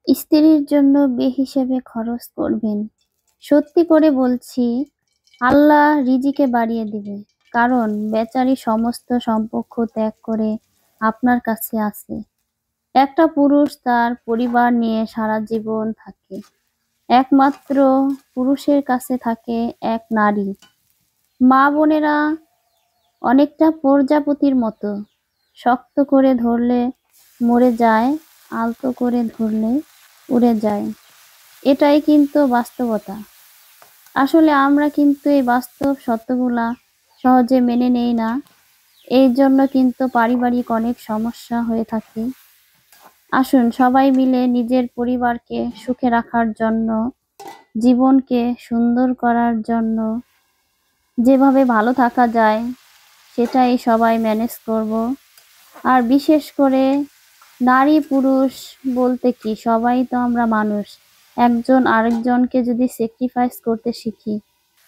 স্ত্রীর জন্য বেহিসেবে খরচ করবেন। সত্যি করে বলছি, আল্লাহ রিজিকে বাড়িয়ে দিবে। কারণ বেচারি সমস্ত সম্পর্ক ত্যাগ করে আপনার কাছে আছে। একটা পুরুষ তার পরিবার নিয়ে সারা জীবন থাকে। একমাত্র পুরুষের কাছে থাকে এক নারী। মা বোনেরা অনেকটা প্রজাপতির মতো, শক্ত করে ধরলে মরে যায়, আলতো করে ধরলে উড়ে যায়। এটাই কিন্তু বাস্তবতা। আসলে আমরা কিন্তু এই বাস্তব সত্যগুলা সহজে মেনে নেই না। এই জন্য কিন্তু পারিবারিক অনেক সমস্যা হয়ে থাকে। আসুন সবাই মিলে নিজের পরিবারকে সুখে রাখার জন্য, জীবনকে সুন্দর করার জন্য যেভাবে ভালো থাকা যায় সেটাই সবাই ম্যানেজ করব। আর বিশেষ করে নারী পুরুষ বলতে কি, সবাই তো আমরা মানুষ। একজন আরেকজনকে যদি স্যাক্রিফাইস করতে শিখি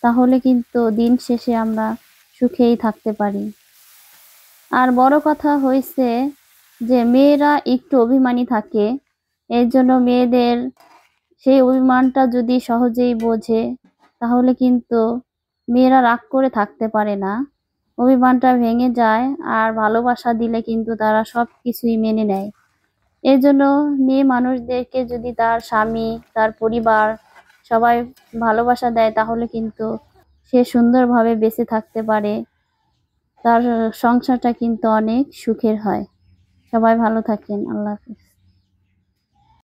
তাহলে কিন্তু দিন শেষে আমরা সুখেই থাকতে পারি। আর বড় কথা হয়েছে যে মেয়েরা একটু অভিমানী থাকে। এর জন্য মেয়েদের সেই অভিমানটা যদি সহজেই বোঝে তাহলে কিন্তু মেয়েরা রাগ করে থাকতে পারে না, অভিমানটা ভেঙে যায়। আর ভালোবাসা দিলে কিন্তু তারা সব কিছুই মেনে নেয়। এর জন্য মেয়ে মানুষদেরকে যদি তার স্বামী, তার পরিবার সবাই ভালোবাসা দেয় তাহলে কিন্তু সে সুন্দরভাবে বেঁচে থাকতে পারে। তার সংসারটা কিন্তু অনেক সুখের হয়। সবাই ভালো থাকেন। আল্লাহ হাফেজ।